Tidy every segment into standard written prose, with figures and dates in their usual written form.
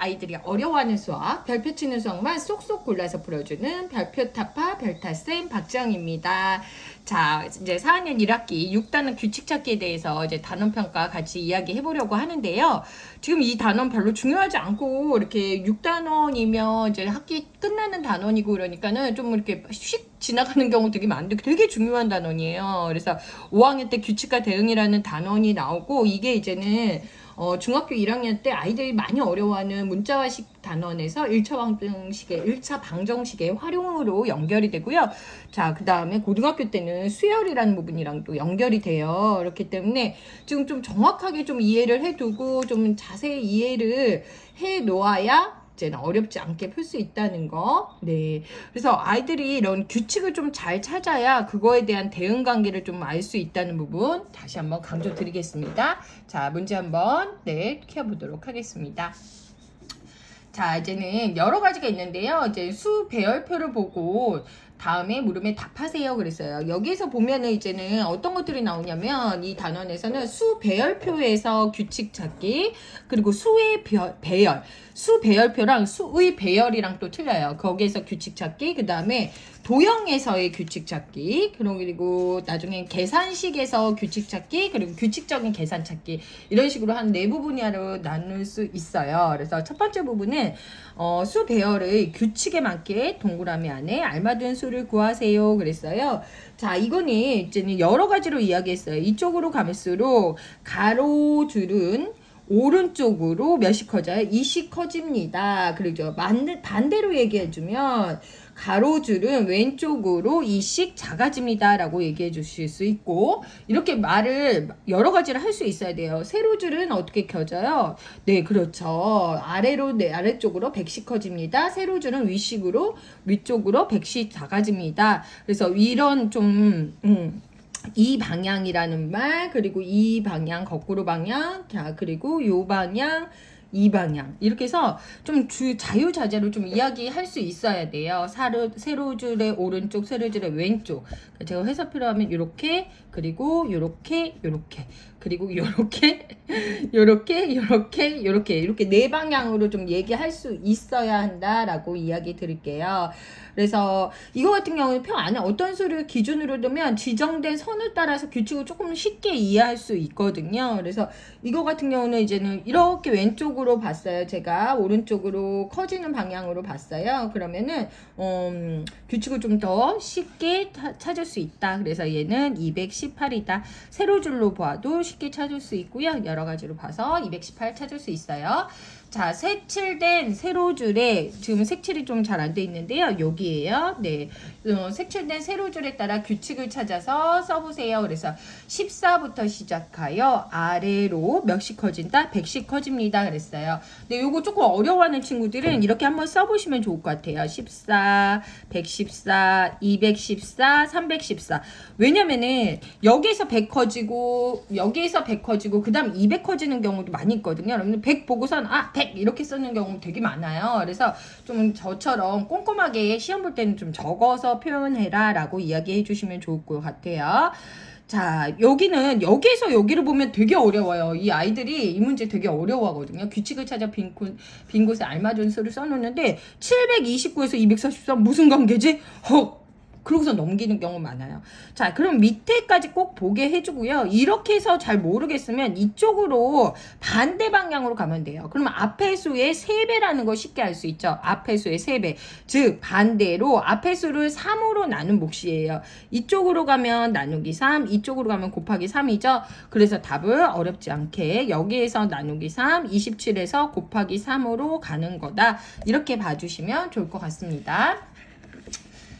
아이들이 어려워하는 수학, 별표 치는 수학만 쏙쏙 골라서 풀어주는 별표 타파 별타쌤 박정입니다. 자, 이제 4학년 1학기 6단원 규칙 찾기에 대해서 이제 단원평가 같이 이야기 해보려고 하는데요. 지금 이 단원 별로 중요하지 않고 이렇게 6단원이면 이제 학기 끝나는 단원이고 그러니까는 좀 이렇게 휙 지나가는 경우 되게 많은데 되게 중요한 단원이에요. 그래서 5학년 때 규칙과 대응이라는 단원이 나오고 이게 이제는 중학교 1학년 때 아이들이 많이 어려워하는 문자화식 단원에서 1차 방정식의 활용으로 연결이 되고요. 자, 그 다음에 고등학교 때는 수열이라는 부분이랑 또 연결이 돼요. 그렇기 때문에 지금 좀 정확하게 좀 이해를 해두고 좀 자세히 이해를 해 놓아야 이제는 어렵지 않게 풀 수 있다는 거. 네. 그래서 아이들이 이런 규칙을 좀 잘 찾아야 그거에 대한 대응 관계를 좀 알 수 있다는 부분 다시 한번 강조 드리겠습니다. 자, 문제 한번 키워보도록 하겠습니다. 자, 이제는 여러 가지가 있는데요. 이제 수 배열표를 보고 다음에 물음에 답하세요 그랬어요. 여기서 보면은 이제는 어떤 것들이 나오냐면 이 단원에서는 수 배열표에서 규칙 찾기, 그리고 수의 배열, 수 배열표랑 수의 배열이랑 또 틀려요. 거기에서 규칙 찾기, 그 다음에 도형에서의 규칙 찾기, 그리고 나중에 계산식에서 규칙 찾기, 그리고 규칙적인 계산 찾기, 이런 식으로 한 네 부분으로 나눌 수 있어요. 그래서 첫 번째 부분은 수 배열의 규칙에 맞게 동그라미 안에 알맞은 수를 구하세요 그랬어요. 자, 이거는 이제는 여러 가지로 이야기했어요. 이쪽으로 갈수록 가로줄은 오른쪽으로 몇이 커져요? 2씩 커집니다. 그러죠. 반대로 얘기해주면 가로줄은 왼쪽으로 2씩 작아집니다 라고 얘기해 주실 수 있고, 이렇게 말을 여러 가지를 할 수 있어야 돼요. 세로줄은 어떻게 켜져요? 네, 그렇죠. 아래쪽으로 100씩 커집니다. 세로줄은 위쪽으로 100씩 작아집니다. 그래서 이런 이 방향이라는 말, 그리고 이 방향, 거꾸로 방향, 자, 그리고 요 방향, 이 방향, 이렇게 해서 좀 자유자재로 좀 이야기할 수 있어야 돼요. 세로줄의 오른쪽, 세로줄의 왼쪽. 제가 해석 필요하면 이렇게, 그리고 요렇게, 그리고 요렇게, 이렇게 네 방향으로 좀 얘기할 수 있어야 한다라고 이야기 드릴게요. 그래서 이거 같은 경우는 표 안에 어떤 수를 기준으로 두면 지정된 선을 따라서 규칙을 조금 쉽게 이해할 수 있거든요. 그래서 이거 같은 경우는 이제는 이렇게 왼쪽으로 봤어요. 제가 오른쪽으로 커지는 방향으로 봤어요. 그러면은 규칙을 좀 더 쉽게 찾을 수 있다. 그래서 얘는 218이다. 세로줄로 봐도 쉽게 찾을 수 있고요. 여러 가지로 봐서 218 찾을 수 있어요. 자, 색칠된 세로줄에 지금 색칠이 좀 잘 안 돼 있는데요. 여기에요. 네, 색칠된 세로줄에 따라 규칙을 찾아서 써보세요. 그래서 14부터 시작하여 아래로 몇씩 커진다? 100씩 커집니다. 그랬어요. 근데 요거 조금 어려워하는 친구들은 이렇게 한번 써보시면 좋을 것 같아요. 14, 114, 214, 314. 왜냐면은 여기에서 100 커지고 여기에서 100 커지고 그 다음 200 커지는 경우도 많이 있거든요. 여러분 100 보고선 100 이렇게 쓰는 경우 되게 많아요. 그래서 좀 저처럼 꼼꼼하게 시험 볼 때는 좀 적어서 표현해라 라고 이야기해 주시면 좋을 것 같아요. 자, 여기에서 여기를 보면 되게 어려워요. 이 아이들이 이 문제 되게 어려워하거든요. 규칙을 찾아 빈 곳에 알맞은 수를 써놓는데 729에서 243 무슨 관계지? 그러고서 넘기는 경우 많아요. 자, 그럼 밑에까지 꼭 보게 해주고요. 이렇게 해서 잘 모르겠으면 이쪽으로 반대 방향으로 가면 돼요. 그러면 앞의 수의 3배라는 걸 쉽게 알 수 있죠. 앞의 수의 3배. 즉 반대로 앞의 수를 3으로 나눈 몫이에요. 이쪽으로 가면 나누기 3, 이쪽으로 가면 곱하기 3이죠. 그래서 답을 어렵지 않게 여기에서 나누기 3, 27에서 곱하기 3으로 가는 거다. 이렇게 봐주시면 좋을 것 같습니다.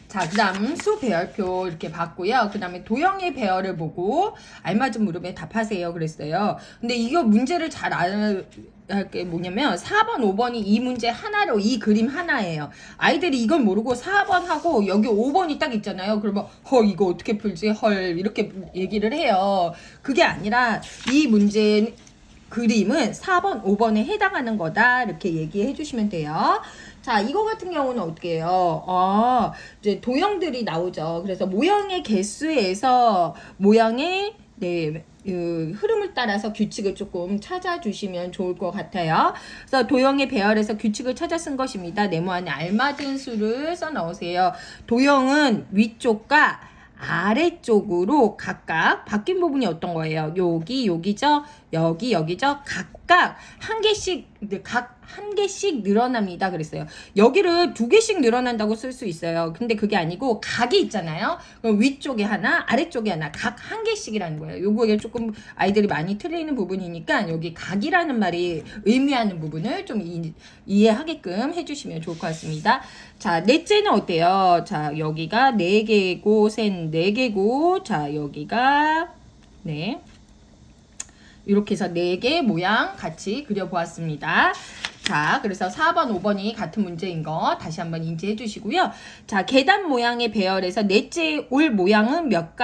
자, 그 다음 수 배열표 이렇게 봤고요. 그 다음에 도형의 배열을 보고 알맞은 물음에 답하세요 그랬어요. 근데 이거 문제를 잘 알 게 뭐냐면 4번, 5번이 이 문제 하나로 이 그림 하나예요. 아이들이 이걸 모르고 4번 하고 여기 5번이 딱 있잖아요. 그러면 이거 어떻게 풀지? 이렇게 얘기를 해요. 그게 아니라 이 문제 그림은 4번, 5번에 해당하는 거다. 이렇게 얘기해 주시면 돼요. 자, 이거 같은 경우는 어떻게 해요? 이제 도형들이 나오죠. 그래서 모형의 개수에서 모양의 네, 흐름을 따라서 규칙을 조금 찾아주시면 좋을 것 같아요. 그래서 도형의 배열에서 규칙을 찾아 쓴 것입니다. 네모안에 알맞은 수를 써 넣으세요. 도형은 위쪽과 아래쪽으로 각각 바뀐 부분이 어떤 거예요? 여기죠? 여기죠? 각각 한 개씩, 각 한 개씩 늘어납니다. 그랬어요. 여기를 두 개씩 늘어난다고 쓸 수 있어요. 근데 그게 아니고 각이 있잖아요. 그럼 위쪽에 하나, 아래쪽에 하나, 각 한 개씩이라는 거예요. 요거에 조금 아이들이 많이 틀리는 부분이니까 여기 각이라는 말이 의미하는 부분을 좀 이해하게끔 해주시면 좋을 것 같습니다. 자, 넷째는 어때요? 자, 여기가 4개고, 셋 4개고, 자, 여기가, 네. 이렇게 해서 4개 모양 같이 그려보았습니다. 자, 그래서 4번, 5번이 같은 문제인 거 다시 한번 인지해 주시고요. 자, 계단 모양의 배열에서 넷째 올 모양은 몇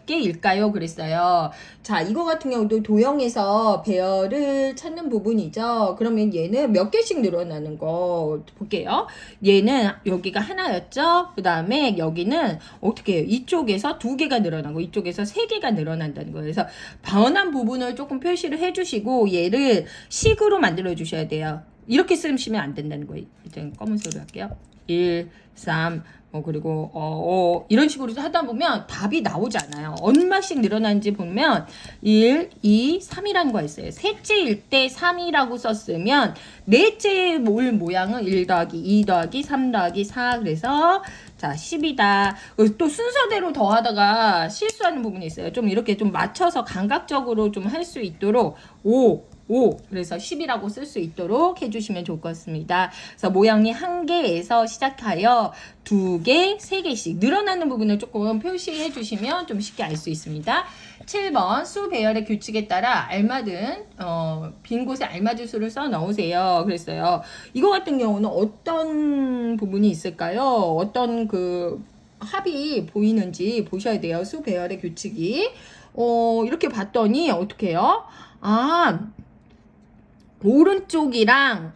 개일까요? 그랬어요. 자, 이거 같은 경우도 도형에서 배열을 찾는 부분이죠. 그러면 얘는 몇 개씩 늘어나는 거 볼게요. 얘는 여기가 하나였죠. 그 다음에 여기는 어떻게 해요? 이쪽에서 2개가 늘어나고 이쪽에서 3개가 늘어난다는 거예요. 그래서 변한 부분을 조금 표시를 해주시고 얘를 식으로 만들어 주셔야 돼요. 이렇게 쓰시면 안 된다는 거예요. 이제 검은색으로 할게요. 1, 3, 그리고 이런 식으로 하다 보면 답이 나오지 않아요. 얼마씩 늘어나는지 보면 1, 2, 3이라는 거 있어요. 셋째일 때 3이라고 썼으면 넷째 올 모양은 1 더하기 2 더하기 3 더하기 4 그래서 자 10이다. 또 순서대로 더하다가 실수하는 부분이 있어요. 좀 이렇게 좀 맞춰서 감각적으로 좀 할 수 있도록 5 그래서 10이라고 쓸 수 있도록 해주시면 좋을 것 같습니다. 그래서 모양이 1개에서 시작하여 2개, 3개씩 늘어나는 부분을 조금 표시해 주시면 좀 쉽게 알 수 있습니다. 7번 수 배열의 규칙에 따라 알맞은 빈 곳에 알맞은 수를 써 넣으세요. 그랬어요. 이거 같은 경우는 어떤 부분이 있을까요? 어떤 그 합이 보이는지 보셔야 돼요. 수 배열의 규칙이 이렇게 봤더니 어떻게 해요? 오른쪽이랑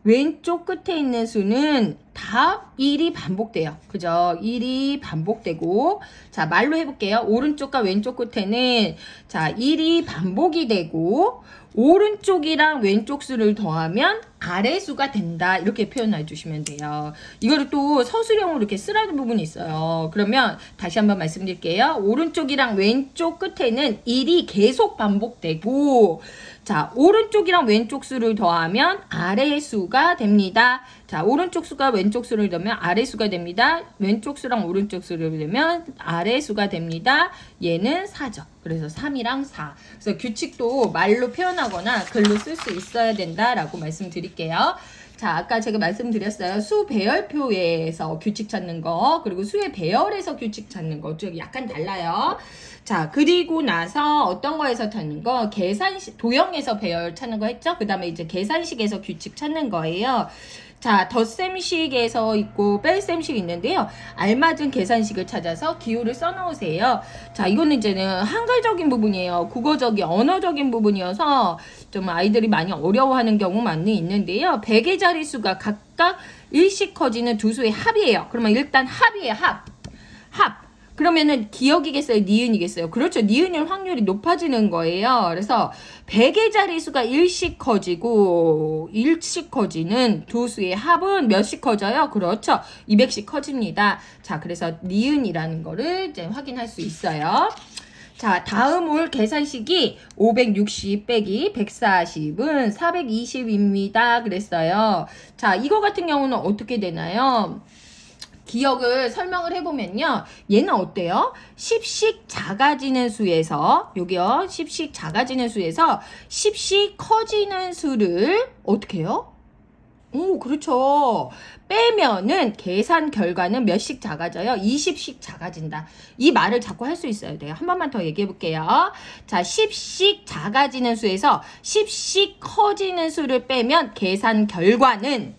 왼쪽 끝에 있는 수는 다 1이 반복돼요. 그죠? 1이 반복되고 자 말로 해볼게요. 오른쪽과 왼쪽 끝에는 자 1이 반복이 되고 오른쪽이랑 왼쪽 수를 더하면 아래수가 된다. 이렇게 표현해 주시면 돼요. 이거를 또 서술형으로 이렇게 쓰라는 부분이 있어요. 그러면 다시 한번 말씀드릴게요. 오른쪽이랑 왼쪽 끝에는 1이 계속 반복되고 자, 오른쪽이랑 왼쪽 수를 더하면 아래수가 됩니다. 자, 오른쪽 수가 왼쪽 수를 더하면 아래수가 됩니다. 왼쪽 수랑 오른쪽 수를 더하면 아래수가 됩니다. 얘는 4죠. 그래서 3이랑 4. 그래서 규칙도 말로 표현하거나 글로 쓸 수 있어야 된다라고 말씀드릴게요. 자, 아까 제가 말씀드렸어요. 수 배열표에서 규칙 찾는 거, 그리고 수의 배열에서 규칙 찾는 거, 좀 약간 달라요. 자, 그리고 나서 어떤 거에서 찾는 거? 계산식, 도형에서 배열 찾는 거 했죠? 그 다음에 이제 계산식에서 규칙 찾는 거예요. 자, 덧셈식에서 있고 뺄셈식이 있는데요. 알맞은 계산식을 찾아서 기호를 써놓으세요. 자, 이거는 이제는 한글적인 부분이에요. 국어적인, 언어적인 부분이어서 좀 아이들이 많이 어려워하는 경우 많이 있는데요. 100의 자릿수가 각각 일씩 커지는 두 수의 합이에요. 그러면 일단 합이에요. 합. 그러면은 기억이겠어요? 니은이겠어요? 그렇죠. 니은일 확률이 높아지는 거예요. 그래서 100의 자릿수가 일씩 커지고 일씩 커지는 두 수의 합은 몇씩 커져요? 그렇죠. 200씩 커집니다. 자, 그래서 니은이라는 거를 이제 확인할 수 있어요. 자, 다음 올 계산식이 560 빼기 140은 420입니다. 그랬어요. 자, 이거 같은 경우는 어떻게 되나요? 기억을 설명을 해보면요. 얘는 어때요? 10씩 작아지는 수에서 여기요. 10씩 작아지는 수에서 10씩 커지는 수를 어떻게 해요? 오, 그렇죠. 빼면은 계산 결과는 몇씩 작아져요? 20씩 작아진다. 이 말을 자꾸 할 수 있어야 돼요. 한 번만 더 얘기해 볼게요. 자, 10씩 작아지는 수에서 10씩 커지는 수를 빼면 계산 결과는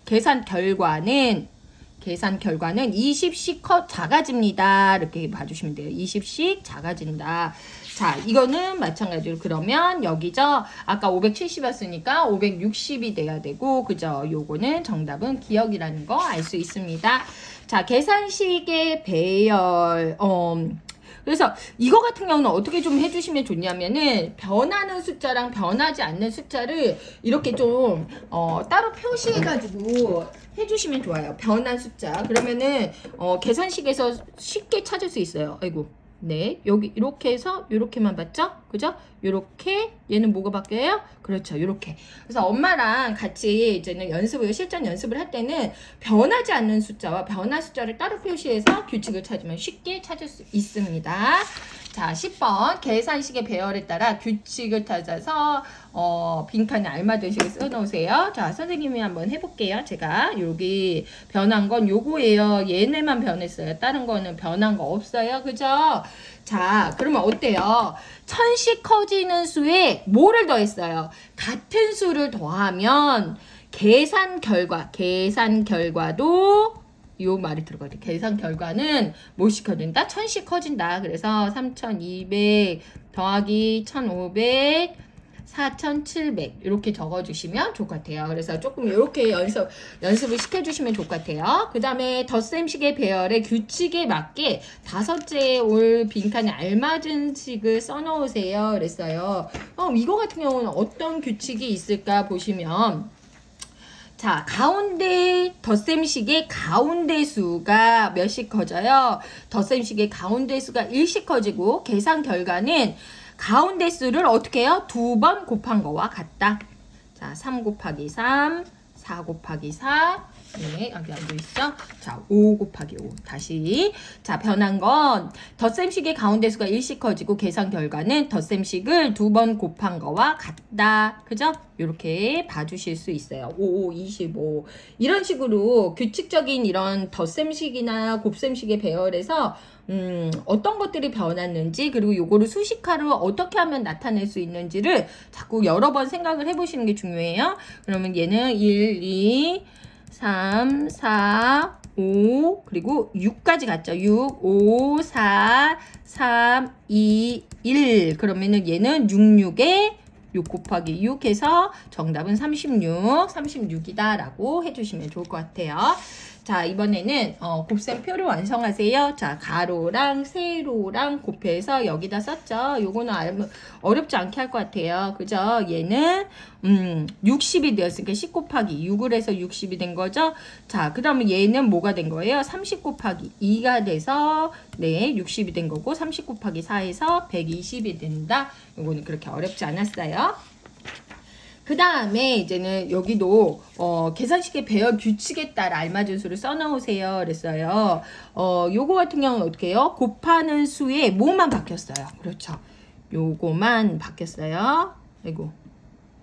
20씩 작아집니다. 이렇게 봐주시면 돼요. 20씩 작아진다. 자, 이거는 마찬가지로 그러면 여기죠. 아까 570이었으니까 560이 돼야 되고, 그죠? 요거는 정답은 기억이라는 거 알 수 있습니다. 자, 계산식의 배열, 그래서 이거 같은 경우는 어떻게 좀 해주시면 좋냐면은 변하는 숫자랑 변하지 않는 숫자를 이렇게 좀 따로 표시해가지고 해주시면 좋아요. 변한 숫자. 그러면은 계산식에서 쉽게 찾을 수 있어요. 아이고. 네, 여기 이렇게 해서 이렇게만 봤죠? 그죠? 요렇게 얘는 뭐가 바뀌어요? 그렇죠. 요렇게. 그래서 엄마랑 같이 이제는 실전 연습을 할 때는 변하지 않는 숫자와 변한 숫자를 따로 표시해서 규칙을 찾으면 쉽게 찾을 수 있습니다. 자, 10번 계산식의 배열에 따라 규칙을 찾아서 빈칸에 알맞은 식을 써놓으세요. 자, 선생님이 한번 해볼게요. 제가 여기 변한 건 요거예요. 얘네만 변했어요. 다른 거는 변한 거 없어요. 그죠? 자, 그러면 어때요? 1000씩 커지는 수에 뭐를 더했어요? 같은 수를 더하면 계산 결과도 요 말이 들어가야 돼. 계산 결과는 뭐씩 커진다? 1000씩 커진다. 그래서 3200 더하기 1500 4700 이렇게 적어주시면 좋을 것 같아요. 그래서 조금 이렇게 연습을 시켜주시면 좋을 것 같아요. 그 다음에 덧셈식의 배열의 규칙에 맞게 다섯째에 올 빈칸에 알맞은 식을 써놓으세요. 그랬어요. 이거 같은 경우는 어떤 규칙이 있을까 보시면 자, 가운데 덧셈식의 가운데 수가 몇씩 커져요? 덧셈식의 가운데 수가 1씩 커지고 계산 결과는 가운데 수를 어떻게 해요? 2번 곱한 거와 같다. 자, 3 곱하기 3, 4 곱하기 4, 네, 여기 앉아있죠? 자, 5 곱하기 5. 다시. 자, 변한 건 덧셈식의 가운데 수가 1씩 커지고 계산 결과는 덧셈식을 2번 곱한 거와 같다. 그죠? 이렇게 봐주실 수 있어요. 5, 25. 이런 식으로 규칙적인 이런 덧셈식이나 곱셈식의 배열에서 어떤 것들이 변했는지 그리고 요거를 수식화로 어떻게 하면 나타낼 수 있는지를 자꾸 여러 번 생각을 해보시는 게 중요해요. 그러면 얘는 1, 2, 3, 4, 5 그리고 6까지 갔죠. 6, 5, 4, 3, 2, 1 그러면은 얘는 6, 6에 6 곱하기 6 해서 정답은 36이다 라고 해주시면 좋을 것 같아요. 자, 이번에는 곱셈표를 완성하세요. 자, 가로랑 세로랑 곱해서 여기다 썼죠. 요거는 어렵지 않게 할 것 같아요. 그죠? 얘는 60이 되었으니까 10 곱하기 6을 해서 60이 된 거죠. 자, 그 다음에 얘는 뭐가 된 거예요? 30 곱하기 2가 돼서 네, 60이 된 거고 30 곱하기 4에서 120이 된다. 요거는 그렇게 어렵지 않았어요. 그 다음에 이제는 여기도 계산식의 배열 규칙에 따라 알맞은 수를 써놓으세요. 그랬어요. 요거 같은 경우는 어떻게 해요? 곱하는 수에 뭐만 바뀌었어요. 그렇죠. 요거만 바뀌었어요. 아이고.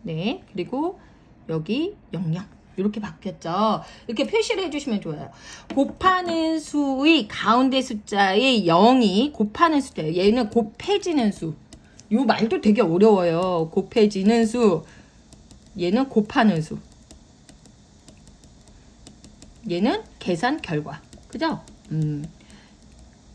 네. 그리고 여기 00. 이렇게 바뀌었죠. 이렇게 표시를 해주시면 좋아요. 곱하는 수의 가운데 숫자의 0이 곱하는 숫자예요. 얘는 곱해지는 수. 요 말도 되게 어려워요. 곱해지는 수. 얘는 곱하는 수. 얘는 계산 결과. 그죠?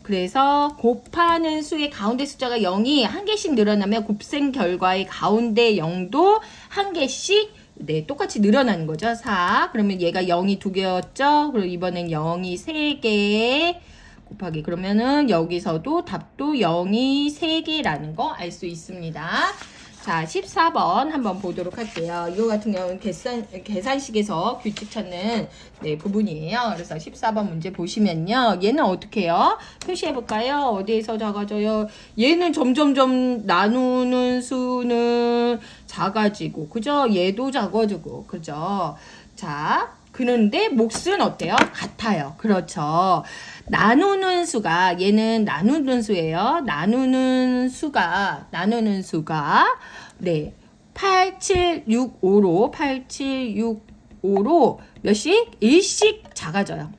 그래서 곱하는 수의 가운데 숫자가 0이 한 개씩 늘어나면 곱셈 결과의 가운데 0도 한 개씩 네, 똑같이 늘어나는 거죠. 4. 그러면 얘가 0이 2개였죠? 그리고 이번엔 0이 3개 곱하기. 그러면은 여기서도 답도 0이 3개라는 거 알 수 있습니다. 자, 14번 한번 보도록 할게요. 이거 같은 경우는 계산식에서 규칙 찾는 네, 부분이에요. 그래서 14번 문제 보시면요. 얘는 어떻게 해요? 표시해볼까요? 어디에서 작아져요? 얘는 점점점 나누는 수는 작아지고, 그죠? 얘도 작아지고, 그죠? 자, 그런데 몫은 어때요? 같아요. 그렇죠. 나누는 수가 얘는 나누는 수예요. 나누는 수가 네. 8765로 몇씩? 1씩 작아져요.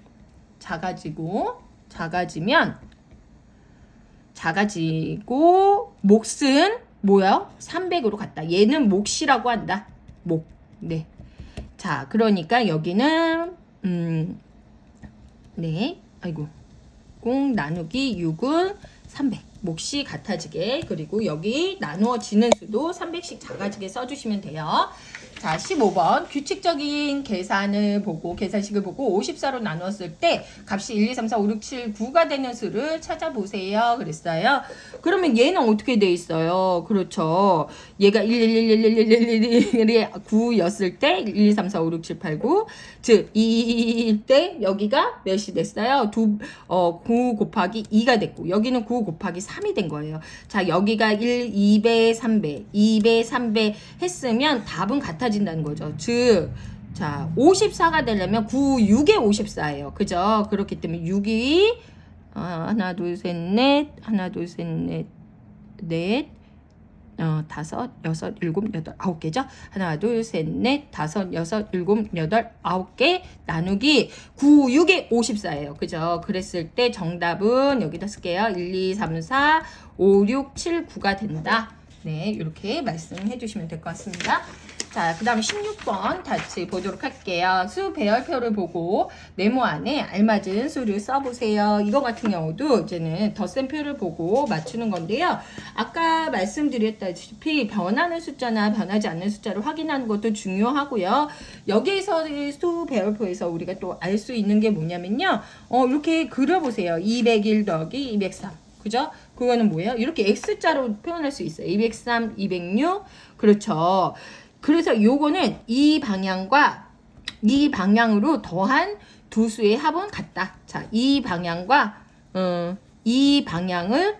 작아지고 몫은 뭐야? 300으로 갔다. 얘는 몫이라고 한다. 몫. 네. 자, 그러니까 여기는 네. 아이고. 0 나누기 6은 300. 몫이 같아지게. 그리고 여기 나누어지는 수도 300씩 작아지게 써주시면 돼요. 자, 15번. 규칙적인 계산을 보고, 계산식을 보고 54로 나눴을 때 값이 1, 2, 3, 4, 5, 6, 7, 9가 되는 수를 찾아보세요. 그랬어요. 그러면 얘는 어떻게 돼 있어요? 그렇죠. 얘가 1, 1, 1, 1, 1, 1, 1, 1, 1, 9였을 때 1, 2, 3, 4, 5, 6, 7, 8, 9. 즉, 2일 때 여기가 몇이 됐어요? 9 곱하기 2가 됐고, 여기는 9 곱하기 3이 된 거예요. 자, 여기가 1, 2배, 3배, 2배, 3배 했으면 답은 같아진다는 거죠. 즉, 자, 54가 되려면 9, 6에 54예요. 그죠? 그렇기 때문에 6이 하나, 둘, 셋, 넷, 하나, 둘, 셋, 넷, 넷, 다섯, 여섯, 일곱, 여덟, 아홉 개죠? 하나, 둘, 셋, 넷, 다섯, 여섯, 일곱, 여덟, 아홉 개 나누기 9, 6에 54예요. 그죠? 그랬을 때 정답은 여기다 쓸게요. 1, 2, 3, 4, 5, 6, 7, 9가 된다. 네, 이렇게 말씀해 주시면 될 것 같습니다. 자, 그 다음 16번 같이 보도록 할게요. 수 배열표를 보고 네모 안에 알맞은 수를 써보세요. 이거 같은 경우도 이제는 덧셈표를 보고 맞추는 건데요. 아까 말씀드렸다시피 변하는 숫자나 변하지 않는 숫자를 확인하는 것도 중요하고요. 여기에서 수 배열표에서 우리가 또 알 수 있는 게 뭐냐면요. 이렇게 그려보세요. 201 더하기 203. 그죠? 그거는 뭐예요? 이렇게 X자로 표현할 수 있어요. 203, 206. 그렇죠. 그래서 요거는 이 방향과 이 방향으로 더한 두 수의 합은 같다. 자, 이 방향과 이 방향을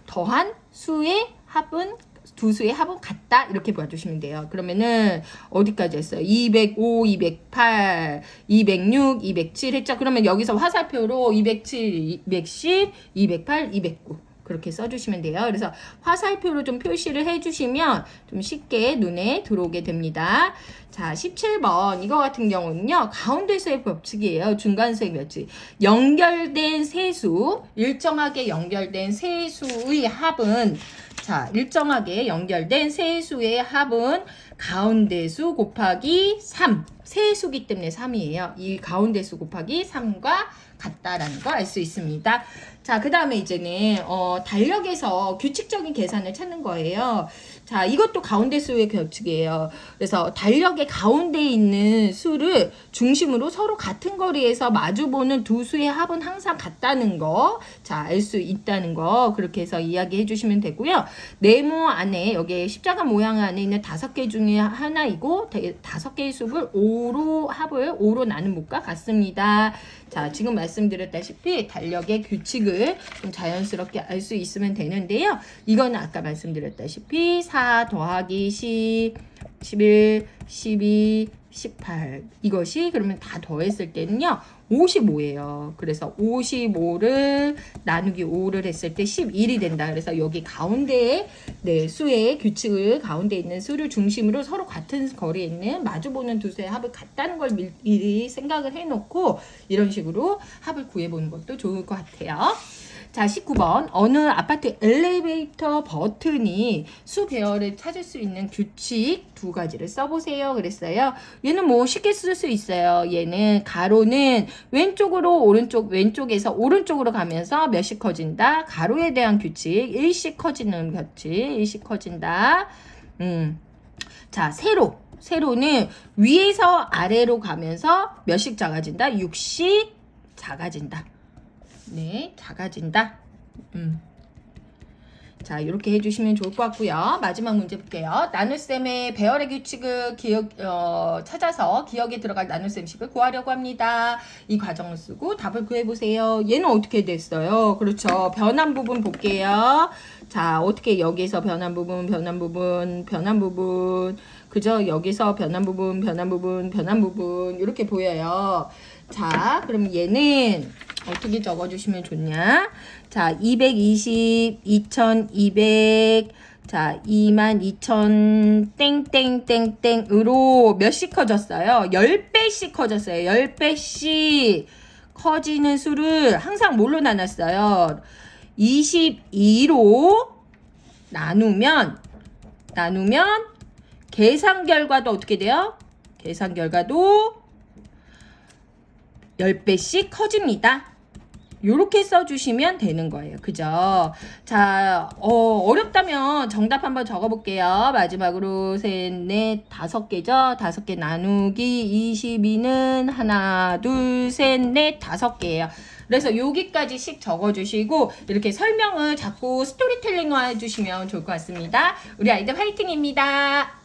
더한 수의 합은 두 수의 합은 같다. 이렇게 봐주시면 돼요. 그러면은 어디까지 했어요? 205, 208, 206, 207 했죠? 그러면 여기서 화살표로 207, 210, 208, 209 그렇게 써주시면 돼요. 그래서 화살표로 좀 표시를 해주시면 좀 쉽게 눈에 들어오게 됩니다. 자, 17번 이거 같은 경우는요. 가운데수의 법칙이에요. 중간수의 법칙. 연결된 세수, 일정하게 연결된 세수의 합은 자, 일정하게 연결된 세수의 합은 가운데수 곱하기 3. 세수기 때문에 3이에요. 이 가운데수 곱하기 3과 같다라는 거 알 수 있습니다. 자, 그 다음에 이제는 달력에서 규칙적인 계산을 찾는 거예요. 자, 이것도 가운데 수의 규칙이에요. 그래서 달력의 가운데 있는 수를 중심으로 서로 같은 거리에서 마주보는 두 수의 합은 항상 같다는 거, 자, 알 수 있다는 거 그렇게 해서 이야기해 주시면 되고요. 네모 안에 여기 십자가 모양 안에 있는 5개 중에 하나이고 5개의 수를 5로 합을 5로 나눈 못과 같습니다. 자, 지금 말씀드렸다시피 달력의 규칙을 좀 자연스럽게 알 수 있으면 되는데요. 이거는 아까 말씀드렸다시피 4 더하기 10, 11, 12, 18 이것이 그러면 다 더했을 때는요. 55예요. 그래서 55를 나누기 5를 했을 때 11이 된다. 그래서 여기 가운데에 네, 수의 규칙을 가운데 있는 수를 중심으로 서로 같은 거리에 있는 마주보는 두 수의 합을 같다는 걸 미리 생각을 해놓고 이런 식으로 합을 구해보는 것도 좋을 것 같아요. 자, 19번. 어느 아파트 엘리베이터 버튼이 수 배열을 찾을 수 있는 규칙 두 가지를 써보세요. 그랬어요. 얘는 뭐 쉽게 쓸 수 있어요. 얘는 가로는 왼쪽으로 왼쪽에서 오른쪽으로 가면서 몇씩 커진다. 가로에 대한 규칙. 1씩 커지는 규칙. 1씩 커진다. 자, 세로는 위에서 아래로 가면서 몇씩 작아진다. 6씩 작아진다. 네, 작아진다. 자, 이렇게 해주시면 좋을 것 같고요. 마지막 문제 볼게요. 나눗셈의 배열의 규칙을 찾아서 기억에 들어갈 나눗셈식을 구하려고 합니다. 이 과정을 쓰고 답을 구해보세요. 얘는 어떻게 됐어요? 그렇죠. 변한 부분 볼게요. 자, 어떻게 여기서 변한 부분, 그죠? 여기서 변한 부분, 이렇게 보여요. 자, 그럼 얘는 어떻게 적어주시면 좋냐? 자, 220, 2200, 자, 22000, 땡땡땡땡으로 몇씩 커졌어요? 10배씩 커졌어요. 10배씩 커지는 수를 항상 뭘로 나눴어요? 22로 나누면 계산 결과도 어떻게 돼요? 계산 결과도 10배씩 커집니다. 요렇게 써주시면 되는 거예요. 그죠? 자, 어렵다면 정답 한번 적어볼게요. 마지막으로 셋, 넷, 5개죠? 5개 나누기 22는 하나, 둘, 셋, 넷, 5개예요. 그래서 여기까지씩 적어주시고 이렇게 설명을 자꾸 스토리텔링 해주시면 좋을 것 같습니다. 우리 아이들 화이팅입니다.